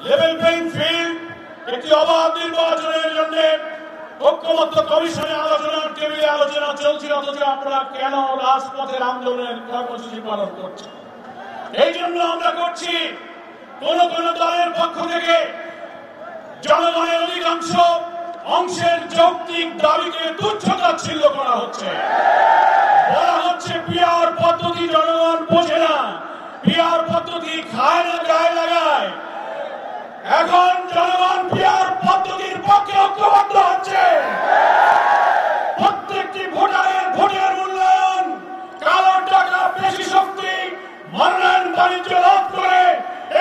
Level playing field, একটি অবাধ নির্বাচনের জন্য ঐক্যমত্য কমিশনে আলোচনার টেবিলে আলোচনা চলছে, অথচ আপনারা কেন রাজপথের আন্দোলনের কর্মসূচি পালন করছেন? এই জন্য আমরা করছি, কোন কোন দলের পক্ষ থেকে জনগণের অধিকাংশ অংশের যৌক্তিক দাবিকে তুচ্ছ-তাচ্ছিল্য করা হচ্ছে। বলা হচ্ছে পিআর পদ্ধতি জনগণ বোঝে না, পিআর পদ্ধতি খায় না, গায়ে লাগায়। এখন জনগণ পিআর পদ্ধতির পক্ষে ঐক্যবদ্ধ হচ্ছে। প্রত্যেকটি ভোটারের ভোটের মূল্যায়ন, কালো টাকা, পেশি শক্তি, মনোনয়ন বাণিজ্য রোধ করে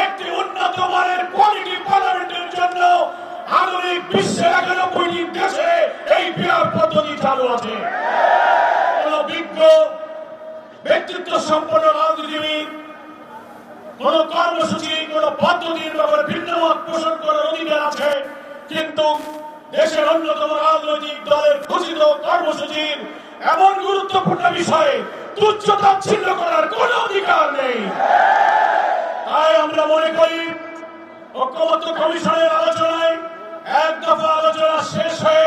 একটি উন্নত মানের কোয়ালিটি পার্লামেন্টের জন্য আধুনিক বিশ্বের 91টি দেশে এই পিআর পদ্ধতি চালু আছে। কোন বিজ্ঞ ব্যক্তিত্ব সম্পন্ন রাজনীতিবিদ কোন কর্মসূচি, কোন পদ্ধতির ব্যাপারে ভিন্নমত পোষণ করার অধিকার আছে, কিন্তু দেশের অন্যতম রাজনৈতিক দলের ঘোষিত কর্মসূচির এমন গুরুত্বপূর্ণ বিষয়ে তুচ্ছ-তাচ্ছিল্য করার কোন অধিকার নেই। তাই আমরা মনে করি ঐক্যমত্য কমিশনের আলোচনায় এক দফা আলোচনা শেষ হয়ে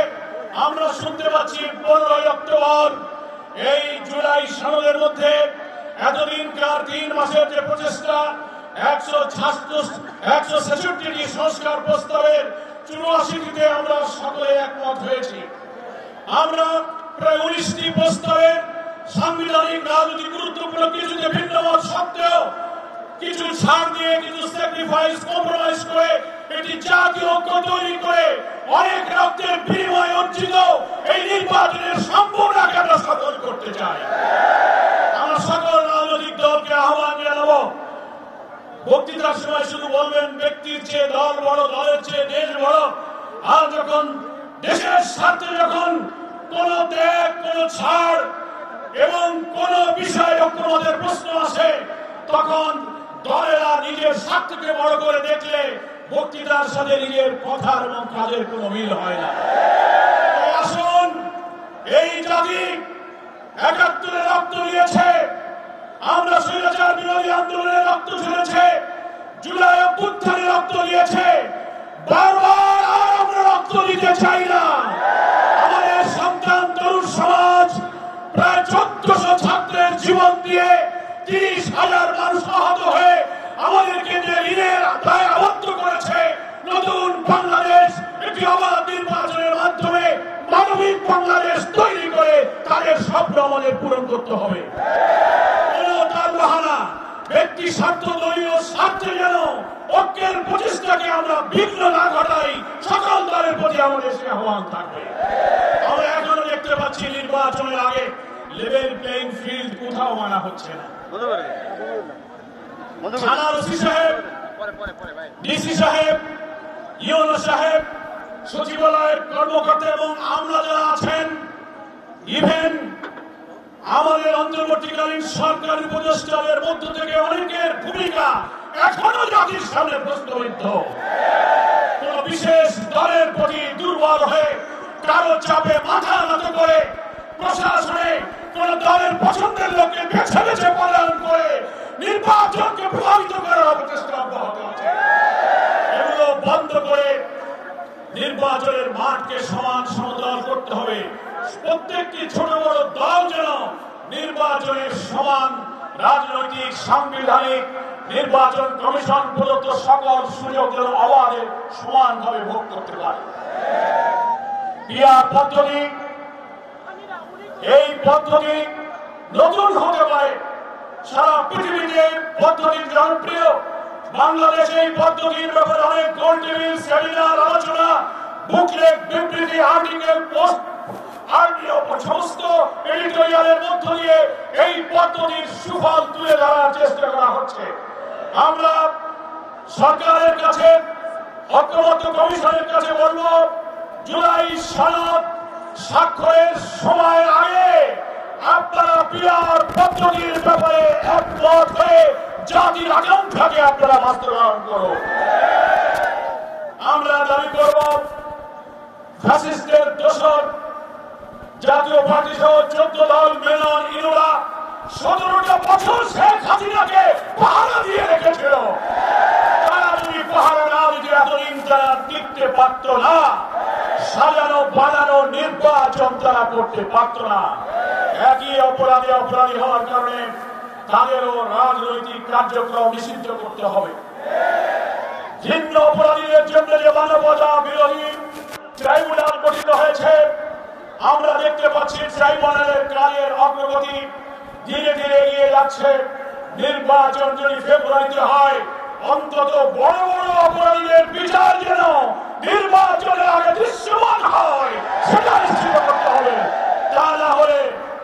আমরা শুনতে পাচ্ছি 15 অক্টোবর এই জুলাই সনদের মধ্যে এতদিনকার 3 মাসের যে প্রচেষ্টা, 166টি সংস্কার প্রস্তাবের 84টিতে আমরা সকলে একমত হয়েছি। আমরা প্রায় 19টি প্রস্তাবের সাংবিধানিক রাজনৈতিক গুরুত্বপূর্ণ কিছুতে ভিন্নমত সত্ত্বেও কিছু ছাড় দিয়ে, কিছু স্যাক্রিফাইস, কম্প্রোমাইজ করে একটি জাতীয় ঐক্য তৈরি করে অনেক রক্তের বিনিময়ে অর্জিত এই নির্বাচনের সম্পূর্ণ আমরা সফল করতে চাই। আমরা সকল রাজনৈতিক দলকে আহ্বান জানাবো, বক্তৃতার সময় শুধু বলবেন ব্যক্তির চেয়ে দল বড়, দলের চেয়ে দেশ বড়। আর যখন দেশের স্বার্থে যখন কোন ত্যাগ, কোন ছাড় এবং কোন বিষয় ঐক্যমতের প্রশ্ন আসে, তখন দলেরা নিজের স্বার্থকে বড় করে দেখলে বক্তৃতার সাথে নিজের কথার এবং কাজের কোনো মিল হয় না। আসুন, এই জাতি ৭১ রক্ত দিয়েছে, আমরা স্বৈরাচার বিরোধী আন্দোলনে রক্ত ঝরেছে, জুলাই অভ্যুত্থানে রক্ত দিয়েছে, বারবার আর আমরা রক্ত দিতে চাই না। আমাদের সন্তান তরুণ সমাজ প্রায় ১৪০০ ছাত্রের জীবন দিয়ে ৩০,০০০ মানুষ আহত হয়ে আমাদেরকে যে ঋণের দায়ে আবদ্ধ করেছে, নতুন বাংলাদেশ একটি অবাধ নির্বাচনের মাধ্যমে মানবিক বাংলাদেশ তৈরি করে তাদের স্বপ্ন আমাদের পূরণ করতে হবে। ব্যক্তি স্বার্থ, দলীয় স্বার্থে যেন ঐক্যের প্রচেষ্টাকে আমরা বিঘ্ন না ঘটাই, সকল দলের প্রতি আমাদের সে আহ্বান থাকবে। আমরা এখনো দেখতে পাচ্ছি নির্বাচনের আগে লেভেল প্লেইং ফিল্ড কোথাও মানা হচ্ছে না। থানার ওসি সাহেব, ডিসি সাহেব, ইউনো সাহেব, সচিবালয়ের কর্মকর্তা এবং আমরা যারা আছেন, ইভেন আমাদের অন্তর্বর্তীকালীন সরকার উপদেষ্টাদের মধ্য থেকে অনেকের ভূমিকা এখনো জাতির সামনে প্রশ্নবিদ্ধ। কোন বিশেষ দলের প্রতি দুর্বল হয়ে কারো চাপে মাথা নত করে প্রশাসনে কোন দলের পছন্দের লোককে বেছে বেছে পদায়ন করে নির্বাচনকে প্রভাবিত করার অপচেষ্টা অব্যাহত আছে। এগুলো বন্ধ করে নির্বাচনের মাঠকে সমান সমতল করতে হবে। প্রত্যেকটি ছোট বড় দল যেন নির্বাচনের সমান রাজনৈতিক, সাংবিধানিক, নির্বাচন কমিশন প্রদত্ত সকল সুযোগ যেন অবাধে সমানভাবে ভোগ করতে পারে। পিআর পদ্ধতি, এই পদ্ধতি নতুন হতে পারে, সারা পৃথিবীতে পদ্ধতি জনপ্রিয়। বাংলাদেশে এই পদ্ধতির ব্যাপারে অনেক গোল টেবিল, সেমিনার, আলোচনা, বুকলেট, বিবৃতি, আর্টিকেল, পোস্ট, সমস্ত এডিটোরিয়ালের মধ্য দিয়ে এই পদ্ধতির সুফল তুলে ধরার চেষ্টা করা হচ্ছে। আমরা সরকারের কাছে, ঐক্যমত্য কমিশনের কাছে বলবো, জুলাই সনদ স্বাক্ষরের সময়ের আগে আপনারা পিআর পদ্ধতির ব্যাপারে একমত হয়ে জাতির আকাঙ্ক্ষাকে আপনারা বাস্তবায়ন করুন। আমরা দাবি করব, ফ্যাসিস্টের দোসর জাতীয় পার্টি সহ 14 দল মেনন ইনুরা 17টা বছর শেখ হাসিনাকে পাহারা দিয়ে রেখেছিল। তারা যদি পাহারা না দিতে তারা টিকতে পারত না, সাজানো বানানো নির্বাচন তারা করতে পারত না। একই অপরাধী হওয়ার কারণে তাদেরও রাজনৈতিক কার্যক্রম নিষিদ্ধ করতে হবে। ভিন্ন অপরাধীদের জন্য যে মানবতা বিরোধী ট্রাইব্যুনাল গঠিত হয়েছে, আমরা দেখতে পাচ্ছি ট্রাইব্যুনালের কাজের অগ্রগতি ধীরে ধীরে এগিয়ে যাচ্ছে। নির্বাচন যদি ফেব্রুয়ারিতে হয়, অন্তত বড় বড় অপরাধীদের বিচার যেন নির্বাচনের আগে দৃশ্যমান হয়, সেটা নিশ্চিত করতে হবে। তা না হলে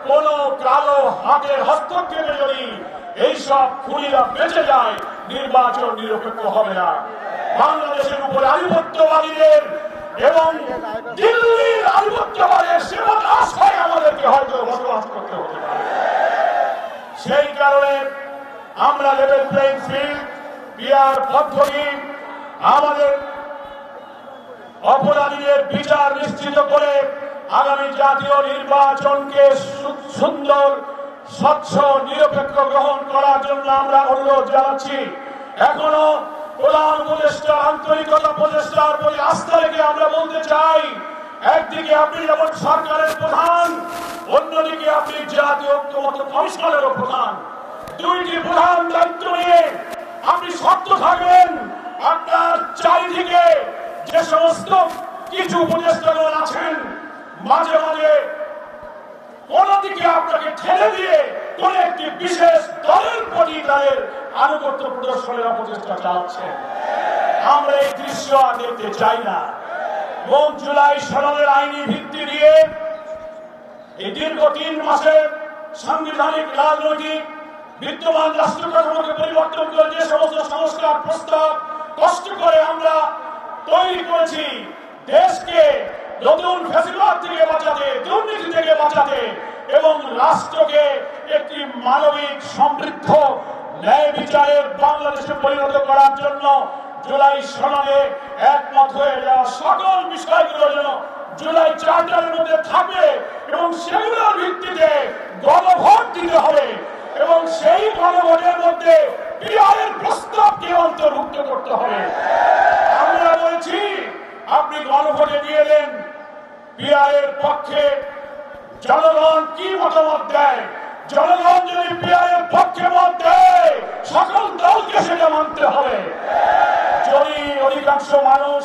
কোন কালো হাতের হস্তক্ষেপে যদি এইসব খুনিরা বেঁচে যায়, নির্বাচন নিরপেক্ষ হবে না। বাংলাদেশের উপরে আধিপত্যবাদীদের এবং দিল্লির আধিপত্যবাদের সেবন আশায় আমাদেরকে হয়তো বসবাস করতে হতে পারে। সেই কারণে আমরা লেভেল প্লেইং ফিল্ড, পিআর পদ্ধতি, আমাদের অপরাধীদের বিচার নিশ্চিত করে আগামী জাতীয় নির্বাচনকে সুন্দর, স্বচ্ছ, নিরপেক্ষ গ্রহণ করার জন্য আমরা অনুরোধ জানাচ্ছি। এখনো প্রধান উপদেষ্টা আন্তরিকতা প্রচেষ্টার প্রতি আস্থা রেখে আমরা বলতে চাই, একদিকে আপনি যেমন সরকারের প্রধান, অন্যদিকে আপনি জাতীয় ঐক্যমত্য কমিশনেরও প্রধান। দুইটি প্রধান দায়িত্ব নিয়ে আপনি শক্ত থাকবেন। আপনার চারিদিকে যে সমস্ত কিছু উপদেষ্টাগণ আছেন, মাঝে মাঝে অন্যদিকে আপনাকে ঠেলে দিয়ে কোন একটি বিশেষ দলের প্রতি তাদের আনুগত্য প্রদর্শনের অপচেষ্টা চালাচ্ছে। আমরা এই দৃশ্য আর দেখতে চাই না। এবং জুলাই সনদের আইনি ভিত্তি দিয়ে এই দীর্ঘ 3 মাসের সাংবিধানিক রাজনৈতিক বিদ্যমান রাষ্ট্র কাঠামোকে পরিবর্তন করে যে সমস্ত সংস্কার প্রস্তাব কষ্ট করে আমরা তৈরি করেছি, দেশকে নতুন ফ্যাসিবাদ থেকে বাঁচাতে, দুর্নীতি থেকে বাঁচাতে এবং রাষ্ট্রকে একটি মানবিক, সমৃদ্ধ, ন্যায় বিচারের বাংলাদেশে পরিণত করার জন্য জুলাই সনদে একমত হয়ে যাওয়া সকল বিষয়গুলো যেন জুলাই চার্টারের মধ্যে থাকবে এবং সেগুলোর ভিত্তিতে গণভোট দিতে হবে এবং সেই গণভোটের মধ্যে পিআরের প্রস্তাবকে অন্তর্ভুক্ত করতে হবে। আমরা বলছি, আপনি গণভোটে দিয়ে দেন, পিআরের পক্ষে জনগণ কি মতামত দেয়, জনগণ যদি পিআরের পক্ষে মত দেয়, সকল দলকে সেটা মানতে হবে। যদি অধিকাংশ মানুষ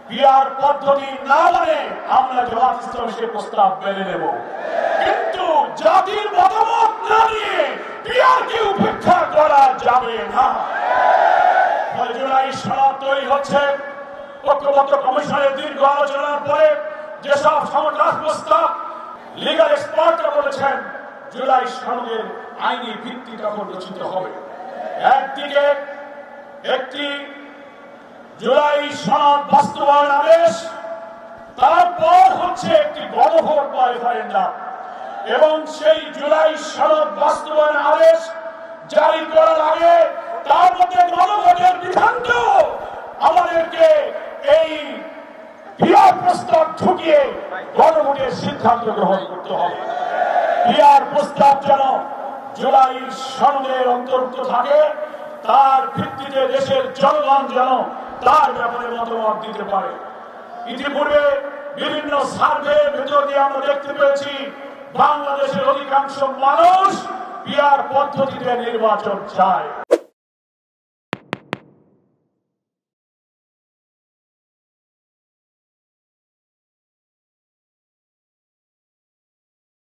পিআর পদ্ধতি না মানে, আমরা জামাত ইসলামী সে প্রস্তাব মেনে নেব, কিন্তু জাতির মতামত না নিয়ে পিআরকে উপেক্ষা করা যাবে না। জুলাই সনদ তৈরি হচ্ছে, ঐক্যমত্য কমিশনের দীর্ঘ আলোচনার পরে যেসব সংস্কার প্রস্তাব লিগাল এক্সপার্টরা বলেছেন, জুলাই সনদের আইনি ভিত্তি তখন রচিত হবে। একদিকে একটি জুলাই সনদ বাস্তবায়ন আদেশ, তারপর হচ্ছে একটি গণভোট বা রেফারেন্ডাম, এবং সেই জুলাই সনদ বাস্তবায়ন আদেশ জারি করার আগে তার মধ্যে গণভোটের বিধানকেও আমাদেরকে এই পিআর প্রস্তাব ঢুকিয়ে গণভোটের সিদ্ধান্ত গ্রহণ করতে হবে। পিআর প্রস্তাব যেন জুলাই সনদের অন্তর্ভুক্ত থাকে, তার ভিত্তিতে দেশের জনগণ যেন তার ব্যাপারে মতামত দিতে পারে। ইতিপূর্বে বিভিন্ন সার্ভের ভেতর দিয়ে আমরা দেখতে পেয়েছি, বাংলাদেশের অধিকাংশ মানুষ পিআর পদ্ধতিতে নির্বাচন চায়।